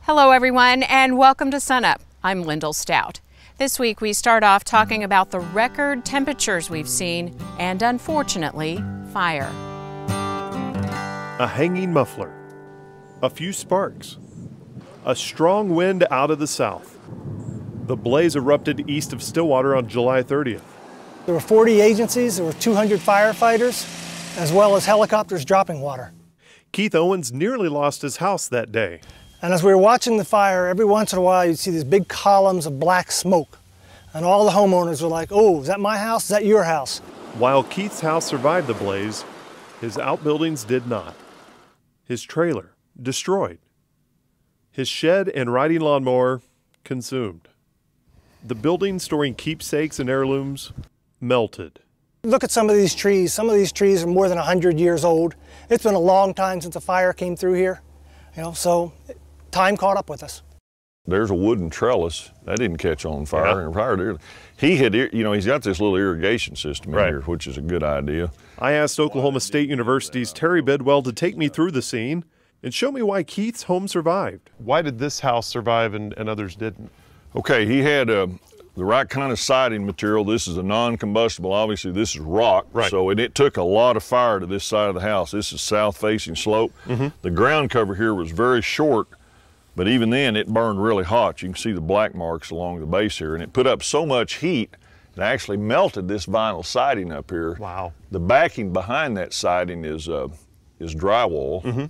Hello everyone and welcome to SUNUP. I'm Lyndall Stout. This week we start off talking about the record temperatures we've seen and, unfortunately, fire. A hanging muffler, a few sparks, a strong wind out of the south. The blaze erupted east of Stillwater on July 30th. There were 40 agencies, there were 200 firefighters, as well as helicopters dropping water. Keith Owens nearly lost his house that day. And as we were watching the fire, every once in a while you'd see these big columns of black smoke. And all the homeowners were like, oh, is that my house? Is that your house? While Keith's house survived the blaze, his outbuildings did not. His trailer, destroyed. His shed and riding lawnmower, consumed. The building storing keepsakes and heirlooms, melted. Look at some of these trees. Some of these trees are more than 100 years old. It's been a long time since a fire came through here, so time caught up with us. There's a wooden trellis that didn't catch on fire. Yeah. And prior to, he had, he's got this little irrigation system in Right. here, which is a good idea. I asked Oklahoma State University's Terry Bidwell to take me through the scene and show me why Keith's home survived. Why did this house survive and others didn't? Okay, he had the right kind of siding material. This is a non-combustible. Obviously, this is rock, Right. so it took a lot of fire to this side of the house. This is south-facing slope. The ground cover here was very short, but even then, it burned really hot. You can see the black marks along the base here, and it put up so much heat, it actually melted this vinyl siding up here. Wow. The backing behind that siding is drywall.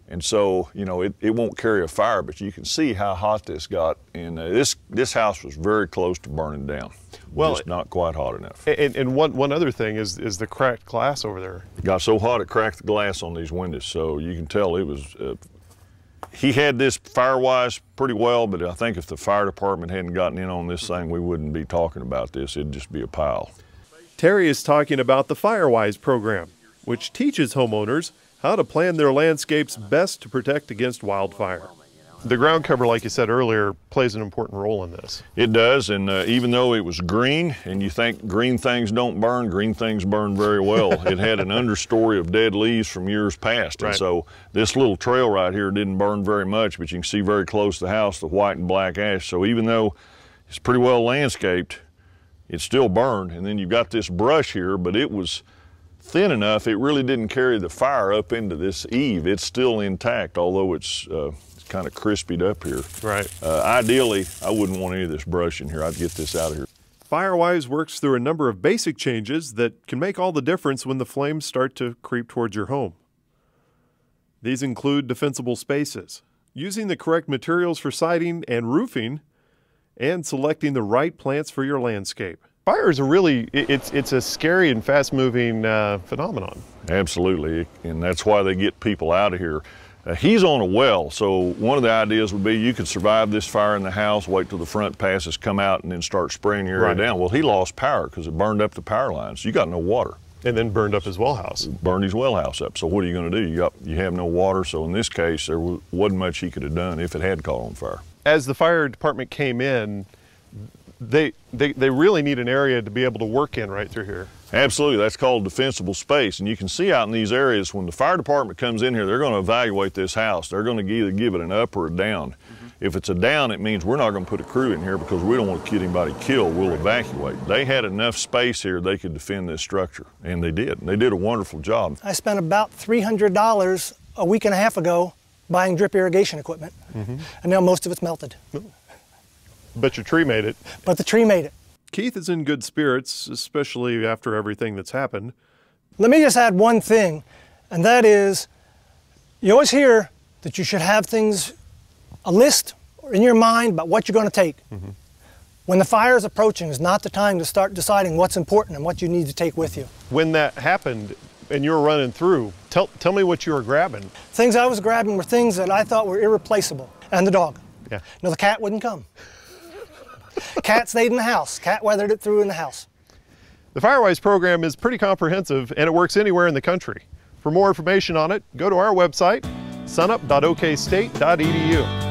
And so, it won't carry a fire, but you can see how hot this got. And this house was very close to burning down. Well, just not quite hot enough. And one other thing is the cracked glass over there. It got so hot it cracked the glass on these windows. So you can tell it was, he had this Firewise pretty well, but I think if the fire department hadn't gotten in on this thing, we wouldn't be talking about this. It'd just be a pile. Terry is talking about the Firewise Program, which teaches homeowners how to plan their landscapes best to protect against wildfire. The ground cover, like you said earlier, plays an important role in this. It does, and even though it was green, and you think green things don't burn, green things burn very well. It had an understory of dead leaves from years past, and Right. so this little trail right here didn't burn very much, but you can see very close to the house the white and black ash. So even though it's pretty well landscaped, it still burned. And then you've got this brush here, but it was thin enough, it really didn't carry the fire up into this eave. It's still intact, although it's kind of crispied up here. Right. Ideally, I wouldn't want any of this brush in here. I'd get this out of here. Firewise works through a number of basic changes that can make all the difference when the flames start to creep towards your home. These include defensible spaces, using the correct materials for siding and roofing, and selecting the right plants for your landscape. Fire is it's a scary and fast-moving phenomenon. Absolutely, and that's why they get people out of here. He's on a well, so one of the ideas would be you could survive this fire in the house, wait till the front passes come out, and then start spraying your area Right. down. Well, he lost power because it burned up the power lines. You got no water. And then burned up his well house. Burned his well house up. So what are you going to do? You have no water, so in this case, there wasn't much he could have done if it had caught on fire. As the fire department came in, they really need an area to be able to work in right through here. Absolutely, that's called defensible space. And you can see out in these areas, when the fire department comes in here, they're going to evaluate this house. They're going to either give it an up or a down. If it's a down, it means we're not going to put a crew in here because we don't want to get anybody killed. We'll evacuate. They had enough space here they could defend this structure, and they did. They did a wonderful job. I spent about $300 a week and a half ago buying drip irrigation equipment, and now most of it's melted. But your tree made it. But the tree made it. Keith is in good spirits, especially after everything that's happened. Let me just add one thing, and that is, you always hear that you should have things, a list in your mind about what you're going to take. When the fire is approaching is not the time to start deciding what's important and what you need to take with you. When that happened and you were running through, tell me what you were grabbing. Things I was grabbing were things that I thought were irreplaceable. And the dog. Yeah. No, the cat wouldn't come. Cat stayed in the house. Cat weathered it through in the house. The Firewise program is pretty comprehensive and it works anywhere in the country. For more information on it, go to our website, sunup.okstate.edu.